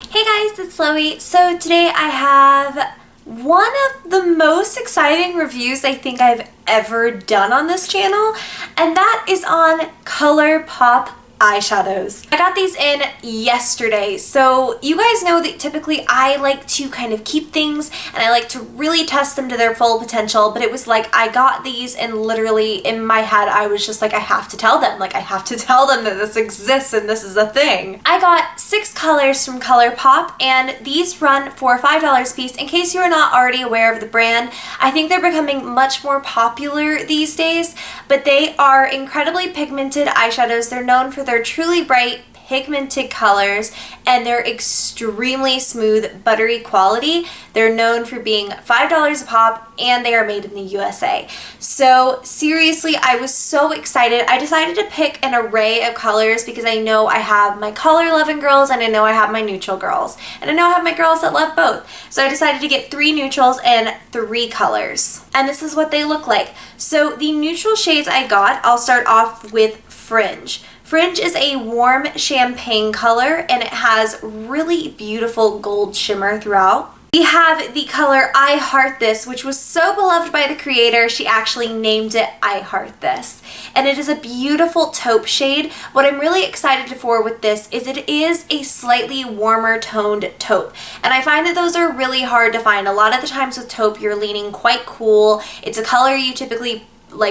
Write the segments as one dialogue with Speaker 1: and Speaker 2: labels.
Speaker 1: Hey guys, it's Loey. So today I have one of the most exciting reviews I think I've ever done on this channel, and that is on ColourPop eyeshadows. I got these in yesterday, so you guys know that typically I like to kind of keep things and I like to really test them to their full potential, but it was like I got these and literally in my head I was just like, I have to tell them, that this exists and this is a thing. I got 6 colors from ColourPop and these run for $5 a piece. In case you're not already aware of the brand, I think they're becoming much more popular these days, but they are incredibly pigmented eyeshadows. They're known for their truly bright pigmented colors and their extremely smooth buttery quality. They're known for being $5 a pop and they are made in the USA. So seriously, I was so excited. I decided to pick an array of colors because I know I have my color loving girls and I know I have my neutral girls and I know I have my girls that love both. So I decided to get 3 neutrals and 3 colors, and this is what they look like. So the neutral shades I got, I'll start off with Fringe. Fringe is a warm champagne color and it has really beautiful gold shimmer throughout. We have the color I Heart This, which was so beloved by the creator, she actually named it I Heart This. And it is a beautiful taupe shade. What I'm really excited for with this is it is a slightly warmer toned taupe. And I find that those are really hard to find. A lot of the times with taupe, you're leaning quite cool. It's a color you typically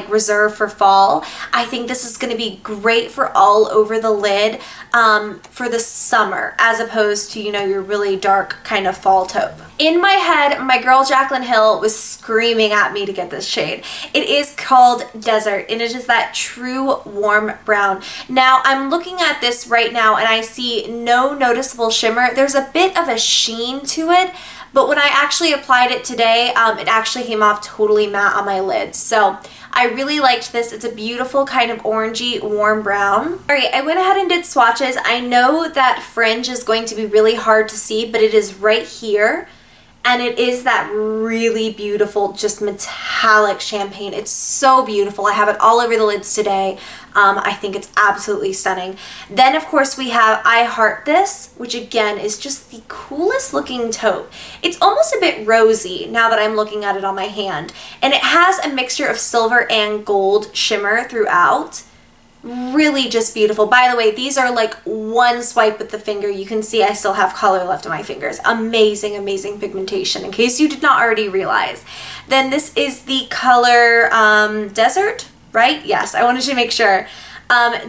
Speaker 1: reserve for fall. I think this is going to be great for all over the lid for the summer, as opposed to, you know, your really dark kind of fall taupe. In my head, my girl Jaclyn Hill was screaming at me to get this shade. It is called Desert and it is that true warm brown. Now I'm looking at this right now and I see no noticeable shimmer. There's a bit of a sheen to it, but when I actually applied it today, it actually came off totally matte on my lids. So I really liked this. It's a beautiful kind of orangey warm brown. All right, I went ahead and did swatches. I know that Fringe is going to be really hard to see, but it is right here. And it is that really beautiful, just metallic champagne. It's so beautiful. I have it all over the lids today. I think it's absolutely stunning. Then, of course, we have I Heart This, which again is just the coolest looking taupe. It's almost a bit rosy now that I'm looking at it on my hand. And it has a mixture of silver and gold shimmer throughout. Really just beautiful. By the way, these are like one swipe with the finger. You can see I still have color left on my fingers. Amazing, amazing pigmentation, in case you did not already realize. Then this is the color Desert, right? Yes, I wanted to make sure.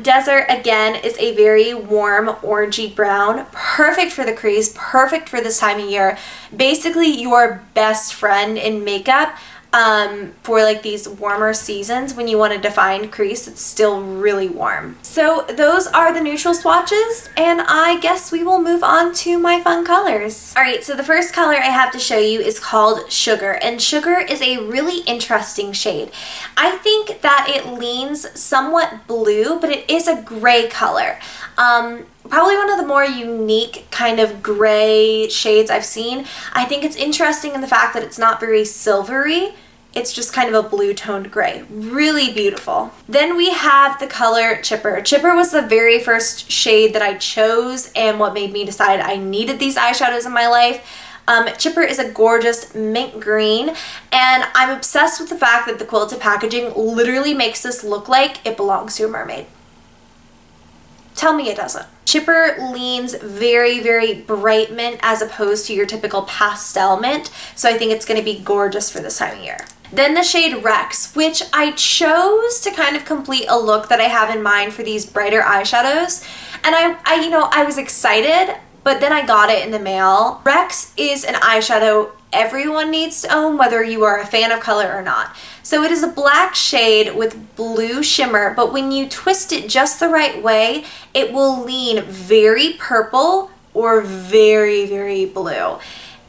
Speaker 1: Desert, again, is a very warm orangey brown. Perfect for the crease, perfect for this time of year. Basically your best friend in makeup. For like these warmer seasons when you want to define crease, it's still really warm. So those are the neutral swatches, and I guess we will move on to my fun colors. All right, so the first color I have to show you is called Sugar, and Sugar is a really interesting shade. I think that it leans somewhat blue, but it is a gray color. Probably one of the more unique kind of gray shades I've seen. I think it's interesting in the fact that it's not very silvery. It's just kind of a blue toned gray. Really beautiful. Then we have the color Chipper. Chipper was the very first shade that I chose and what made me decide I needed these eyeshadows in my life. Chipper is a gorgeous mint green, and I'm obsessed with the fact that the quilted packaging literally makes this look like it belongs to a mermaid. Tell me it doesn't. Chipper leans very, very bright mint as opposed to your typical pastel mint, so I think it's going to be gorgeous for this time of year. Then the shade Rex, which I chose to kind of complete a look that I have in mind for these brighter eyeshadows, and I was excited, but then I got it in the mail. Rex is an eyeshadow everyone needs to own, whether you are a fan of color or not. So it is a black shade with blue shimmer, but when you twist it just the right way, it will lean very purple or very, very blue.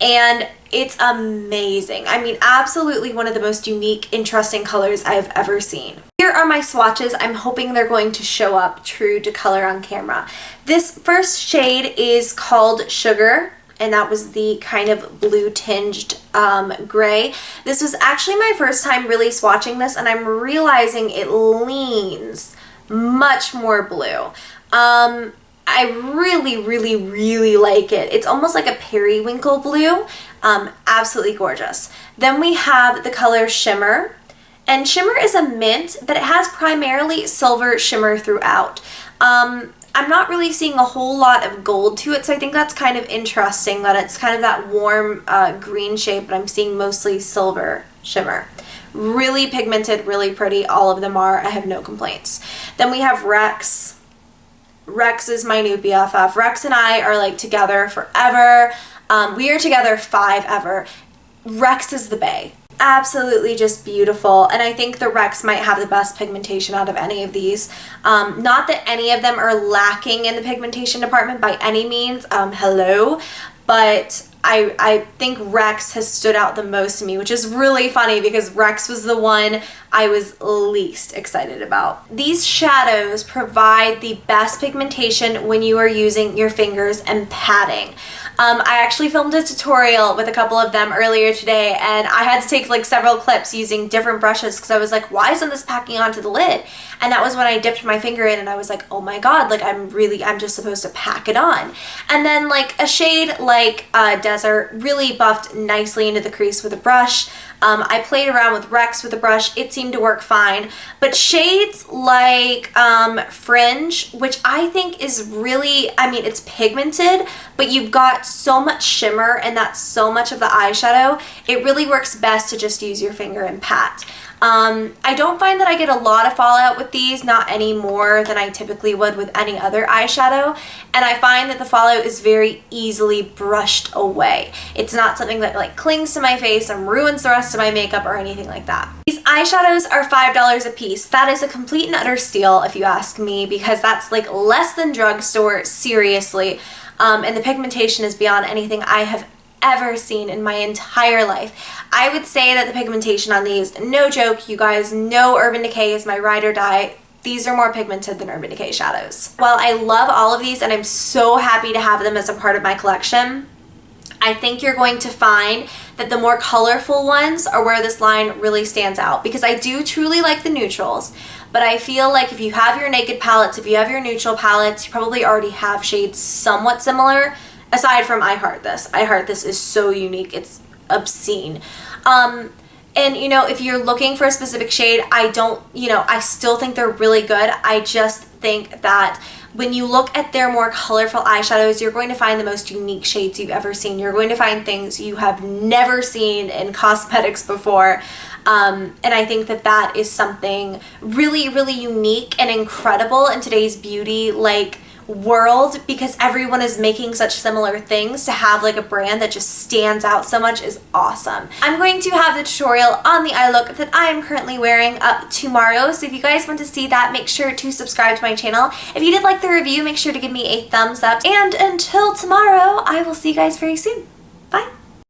Speaker 1: And it's amazing. I mean, absolutely one of the most unique, interesting colors I've ever seen. Here are my swatches. I'm hoping they're going to show up true to color on camera. This first shade is called Sugar, and that was the kind of blue tinged gray. This was actually my first time really swatching this, and I'm realizing it leans much more blue. I really, really, really like it. It's almost like a periwinkle blue. Absolutely gorgeous. Then we have the color Shimmer. And Shimmer is a mint, but it has primarily silver shimmer throughout. I'm not really seeing a whole lot of gold to it, so I think that's kind of interesting that it's kind of that warm green shade, but I'm seeing mostly silver shimmer. Really pigmented, really pretty. All of them are. I have no complaints. Then we have Rex. Rex is my new BFF. Rex and I are like together forever. We are together 5 ever. Rex is the bae. Absolutely just beautiful, and I think the Rex might have the best pigmentation out of any of these. Not that any of them are lacking in the pigmentation department by any means. Hello, but I think Rex has stood out the most to me, which is really funny because Rex was the one I was least excited about. These shadows provide the best pigmentation when you are using your fingers and patting. I actually filmed a tutorial with a couple of them earlier today, and I had to take like several clips using different brushes because I was like, why isn't this packing onto the lid? And that was when I dipped my finger in and I was like, oh my god, like I'm just supposed to pack it on. And then like a shade like Desert really buffed nicely into the crease with a brush. I played around with Rex with a brush. It seemed to work fine. But shades like Fringe, which I think is really, I mean, it's pigmented, but you've got so much shimmer and that's so much of the eyeshadow, it really works best to just use your finger and pat. I don't find that I get a lot of fallout with these, not any more than I typically would with any other eyeshadow, and I find that the fallout is very easily brushed away. It's not something that like clings to my face and ruins the rest of my makeup or anything like that. These eyeshadows are $5 a piece. That is a complete and utter steal if you ask me, because that's like less than drugstore, seriously, and the pigmentation is beyond anything I have ever seen in my entire life. I would say that the pigmentation on these, no joke, you guys know Urban Decay is my ride or die. These are more pigmented than Urban Decay shadows. While I love all of these and I'm so happy to have them as a part of my collection, I think you're going to find that the more colorful ones are where this line really stands out, because I do truly like the neutrals, but I feel like if you have your naked palettes, if you have your neutral palettes, you probably already have shades somewhat similar. Aside from I Heart This. I Heart This is so unique. It's obscene. And you know, if you're looking for a specific shade, I still think they're really good. I just think that when you look at their more colorful eyeshadows, you're going to find the most unique shades you've ever seen. You're going to find things you have never seen in cosmetics before. And I think that that is something really, really unique and incredible in today's beauty world, because everyone is making such similar things. To have like a brand that just stands out so much is awesome. I'm going to have the tutorial on the eye look that I am currently wearing up tomorrow, so if you guys want to see that, make sure to subscribe to my channel. If you did like the review, make sure to give me a thumbs up, and until tomorrow, I will see you guys very soon.